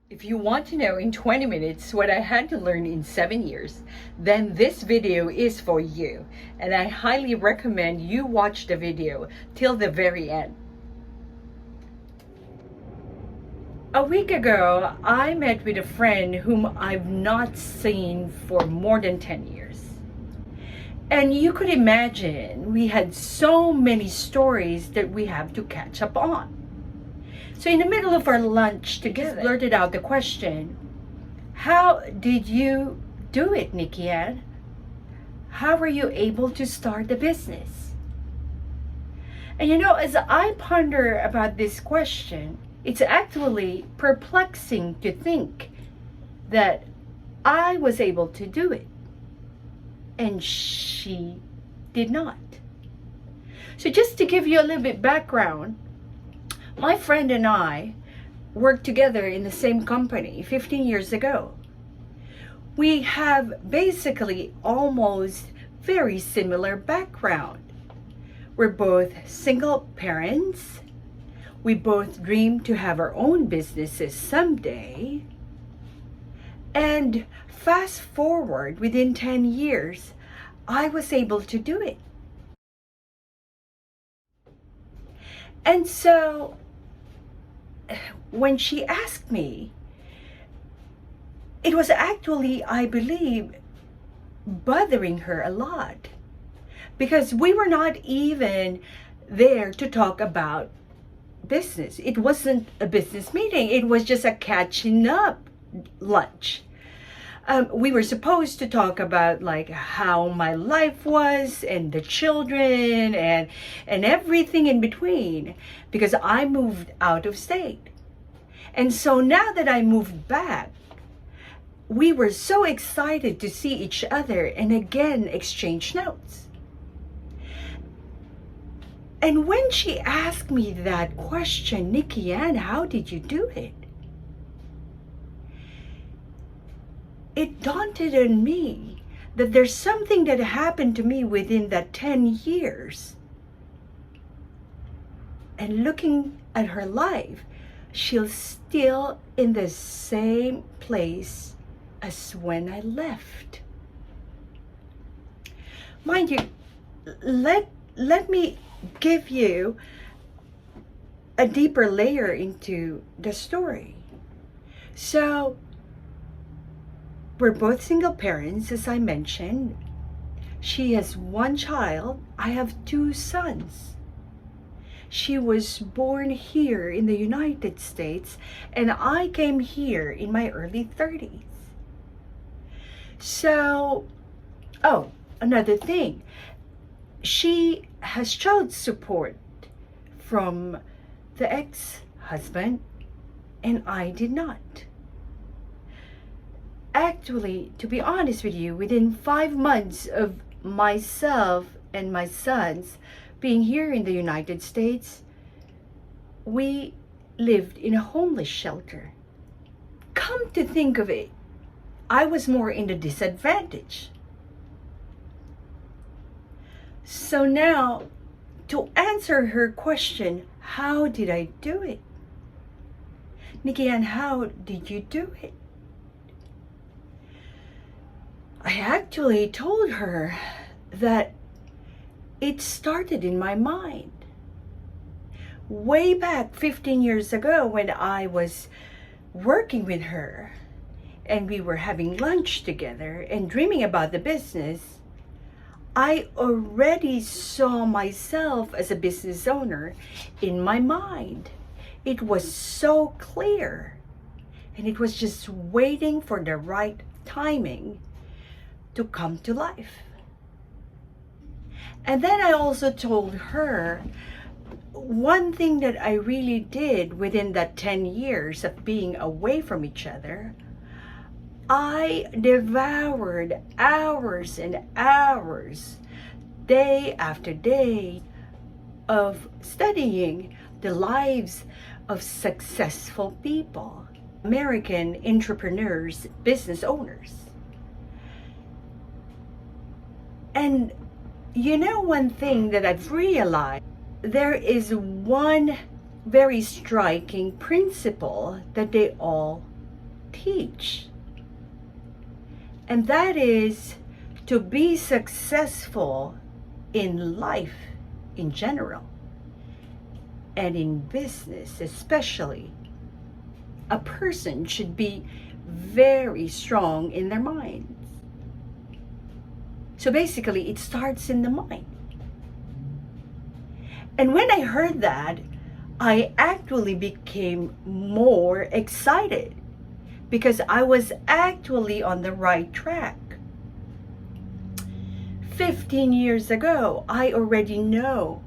If you want to know in 20 minutes what I had to learn in 7 years, then this video is for you. And I highly recommend you watch the video till the very end. A week ago, I met with a friend whom I've not seen for more than 10 years. And you could imagine we had so many stories that we have to catch up on. So in the middle of our lunch together, blurted out the question, how did you do it, NikkiAnn? How were you able to start the business? And you know, as I ponder about this question, it's actually perplexing to think that I was able to do it and she did not. So just to give you a little bit background, my friend and I worked together in the same company 15 years ago. We have basically almost very similar background. We're both single parents. We both dream to have our own businesses someday. And fast forward, within 10 years, I was able to do it. And so when she asked me, it was actually, I believe, bothering her a lot, because we were not even there to talk about business. It wasn't a business meeting. It was just a catching up lunch. We were supposed to talk about like how my life was and the children and everything in between, because I moved out of state. And so now that I moved back, we were so excited to see each other and again exchange notes. And when she asked me that question, NikkiAnn, how did you do it? It dawned on me that there's something that happened to me within that 10 years. And looking at her life, she's still in the same place as when I left. Mind you, let me give you a deeper layer into the story. So, we're both single parents, as I mentioned. She has one child. I have two sons. She was born here in the United States, and I came here in my early 30s. So, another thing. She has child support from the ex-husband, and I did not. Actually, to be honest with you, within 5 months of myself and my sons being here in the United States, we lived in a homeless shelter. Come to think of it, I was more in the disadvantage. So now, to answer her question, how did I do it? NikkiAnn, how did you do it? I actually told her that it started in my mind. Way back 15 years ago when I was working with her and we were having lunch together and dreaming about the business, I already saw myself as a business owner in my mind. It was so clear, and it was just waiting for the right timing to come to life. And then I also told her one thing that I really did within that 10 years of being away from each other. I devoured hours and hours, day after day, of studying the lives of successful people, American entrepreneurs, business owners. And you know, one thing that I've realized, there is one very striking principle that they all teach. And that is to be successful in life in general and in business especially. A person should be very strong in their minds. So basically, it starts in the mind. And when I heard that, I actually became more excited because I was actually on the right track. 15 years ago, I already know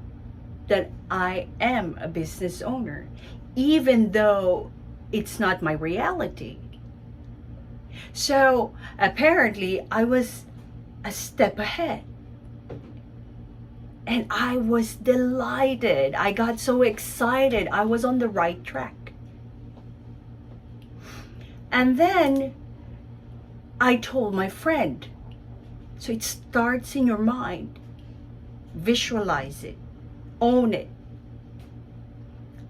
that I am a business owner, even though it's not my reality. So apparently, I was a step ahead. And I was delighted. I got so excited. I was on the right track. And then I told my friend, so it starts in your mind. Visualize it. Own it.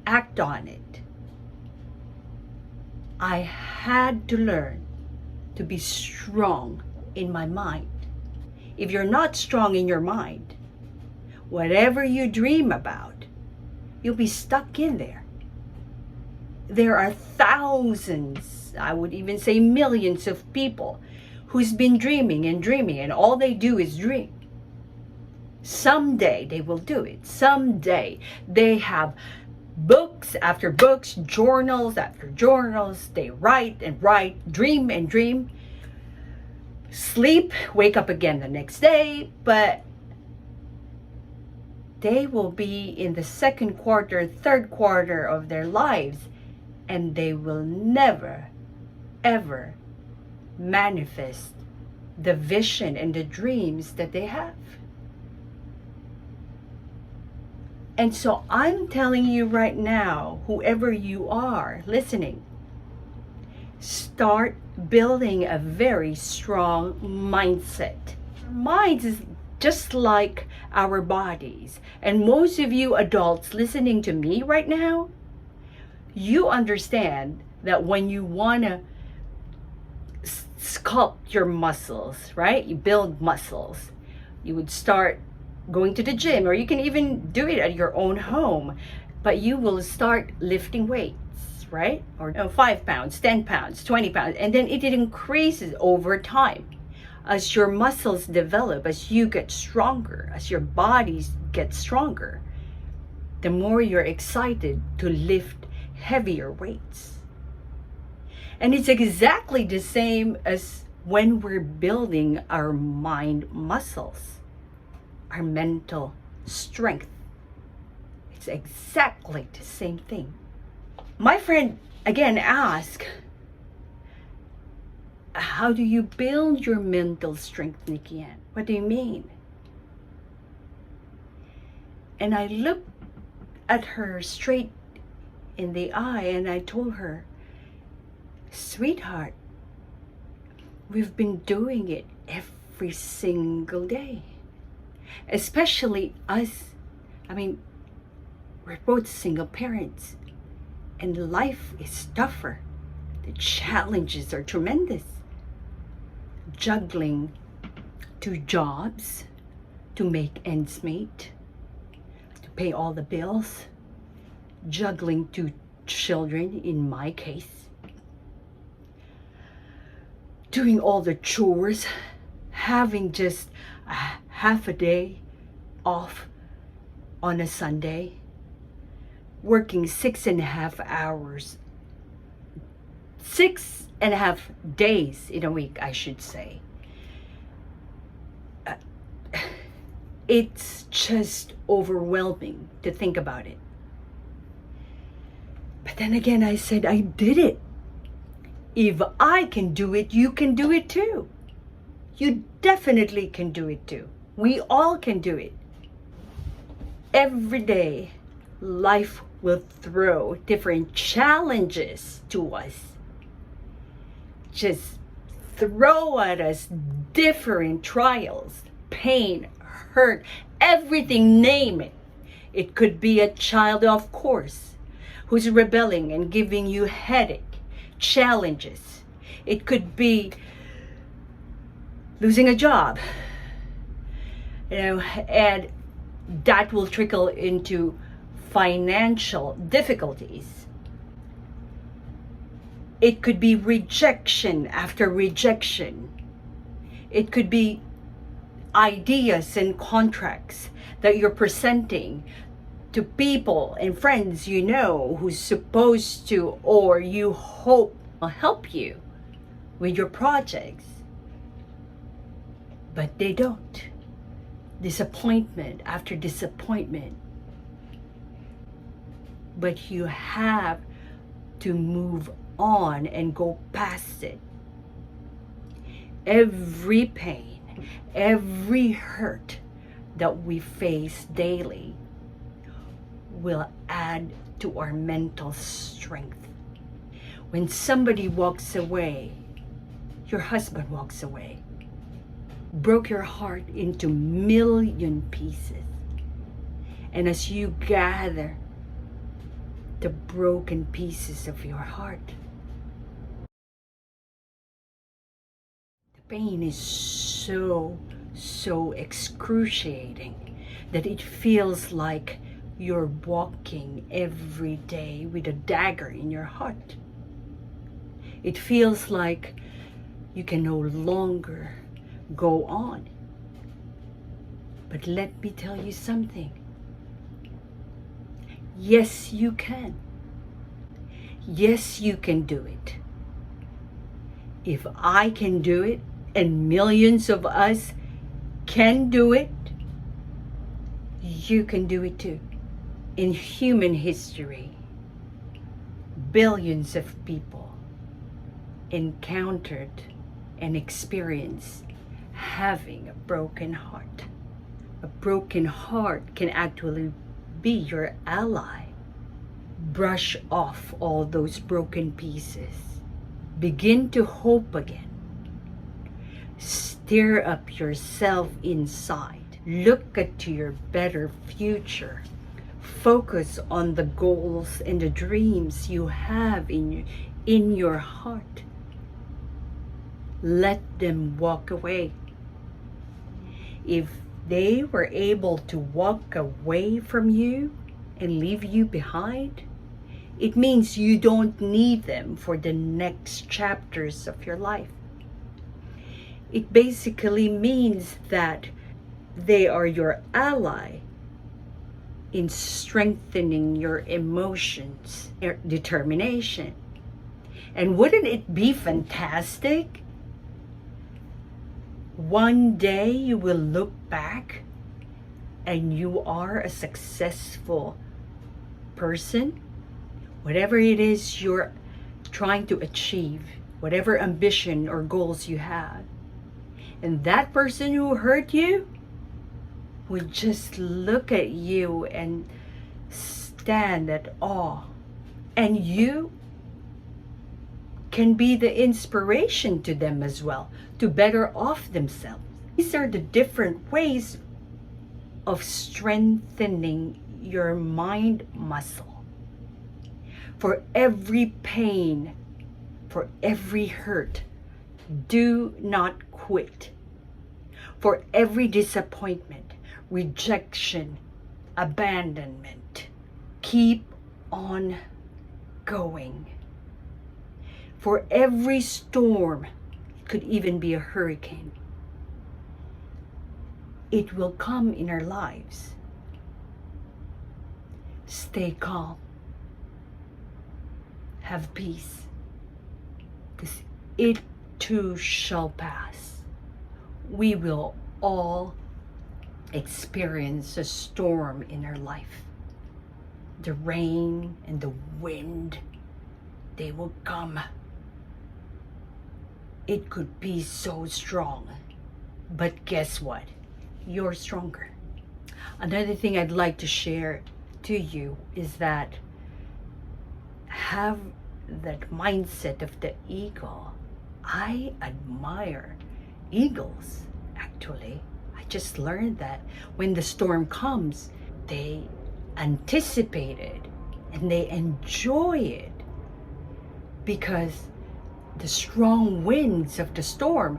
Act on it. I had to learn to be strong in my mind. If you're not strong in your mind, whatever you dream about, you'll be stuck in there. There are thousands, I would even say millions of people who's been dreaming and dreaming, and all they do is dream. Someday they will do it. Someday they have books after books, journals after journals. They write and write, dream and dream, sleep, wake up again the next day, but they will be in the second quarter, third quarter of their lives, and they will never, ever manifest the vision and the dreams that they have. And so I'm telling you right now, whoever you are listening, start building a very strong mindset. Minds is just like our bodies. And most of you adults listening to me right now, you understand that when you want to sculpt your muscles, right? You build muscles. You would start going to the gym, or you can even do it at your own home. But you will start lifting weights, right? Or 5 pounds, 10 pounds, 20 pounds. And then it increases over time. As your muscles develop, as you get stronger, as your bodies get stronger, the more you're excited to lift heavier weights. And it's exactly the same as when we're building our mind muscles, our mental strength. It's exactly the same thing. My friend again asked, how do you build your mental strength, NikkiAnn? What do you mean? And I looked at her straight in the eye and I told her, sweetheart, we've been doing it every single day. Especially us. I mean, we're both single parents and life is tougher. The challenges are tremendous. Juggling 2 jobs to make ends meet, to pay all the bills, juggling 2 children in my case, doing all the chores, having just half a day off on a Sunday, working 6.5 hours, 6.5 days in a week, I should say. It's just overwhelming to think about it. But then again, I said, I did it. If I can do it, you can do it too. You definitely can do it too. We all can do it. Every day, life will throw different challenges to us. Just throw at us different trials, pain, hurt, everything, name it. It could be a child, of course, who's rebelling and giving you headache, challenges, It could be losing a job, and that will trickle into financial difficulties. It could be rejection after rejection. It could be ideas and contracts that you're presenting to people and friends who's supposed to, or you hope will help you with your projects, but they don't. Disappointment after disappointment. But you have to move on and go past it. Every pain, every hurt that we face daily will add to our mental strength. When somebody walks away, your husband walks away, broke your heart into million pieces. And as you gather the broken pieces of your heart, the pain is so excruciating that it feels like you're walking every day with a dagger in your heart. It feels like you can no longer go on. But let me tell you something. Yes, you can. Yes, you can do it. If I can do it, and millions of us can do it, you can do it too. In human history, billions of people encountered and experienced having a broken heart. A broken heart can actually be your ally. Brush off all those broken pieces. Begin to hope again. Stir up yourself inside. Look to your better future. Focus on the goals and the dreams you have in your heart. Let them walk away. If they were able to walk away from you and leave you behind, it means you don't need them for the next chapters of your life. It basically means that they are your ally in strengthening your emotions, your determination. And wouldn't it be fantastic? One day you will look back and you are a successful person. Whatever it is you're trying to achieve, whatever ambition or goals you have, and that person who hurt you would just look at you and stand at awe. And you can be the inspiration to them as well, to better off themselves. These are the different ways of strengthening your mind muscle. For every pain, for every hurt, do not quit. For every disappointment, rejection, abandonment, keep on going. For every storm, it could even be a hurricane, it will come in our lives. Stay calm. Have peace, because it too shall pass. We will all experience a storm in our life. The rain and the wind, they will come. It could be so strong, but guess what? You're stronger. Another thing I'd like to share to you is that have that mindset of the eagle. I admire eagles, actually. I just learned that when the storm comes, they anticipate it and they enjoy it because the strong winds of the storm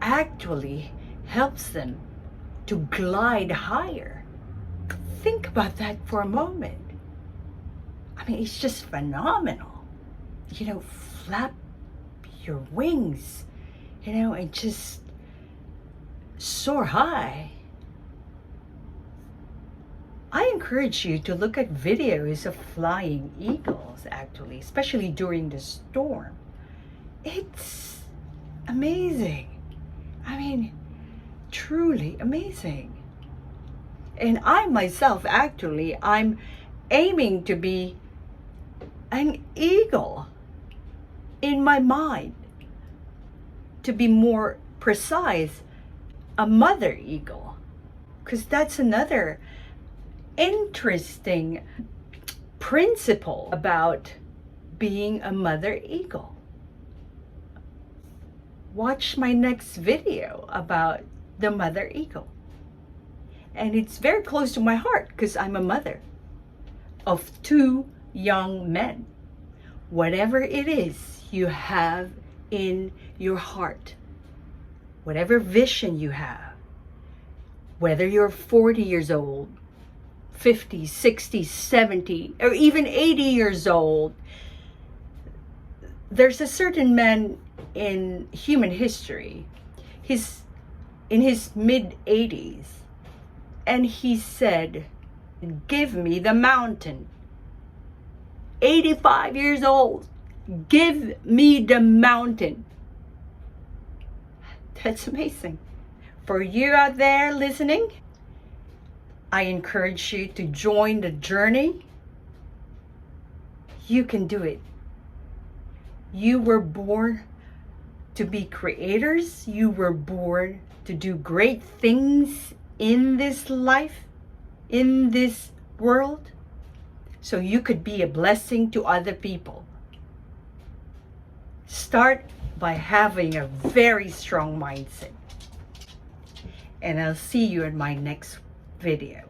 actually helps them to glide higher. Think about that for a moment. I mean, it's just phenomenal. You know, flap your wings, you know, and just soar high. I encourage you to look at videos of flying eagles, actually, especially during the storm. It's amazing. I mean, truly amazing. And I myself, actually, I'm aiming to be an eagle in my mind. To be more precise, a mother eagle. Because that's another interesting principle about being a mother eagle. Watch my next video about the mother eagle. And it's very close to my heart because I'm a mother of 2 young men. Whatever it is you have in your heart, whatever vision you have, whether you're 40 years old, 50, 60, 70, or even 80 years old, there's a certain man in human history. He's in his mid-80s, and he said, "Give me the mountain." 85 years old, give me the mountain. That's amazing. For you out there listening, I encourage you to join the journey. You can do it. You were born to be creators. You were born to do great things in this life, in this world, so you could be a blessing to other people. Start by having a very strong mindset. And I'll see you in my next video.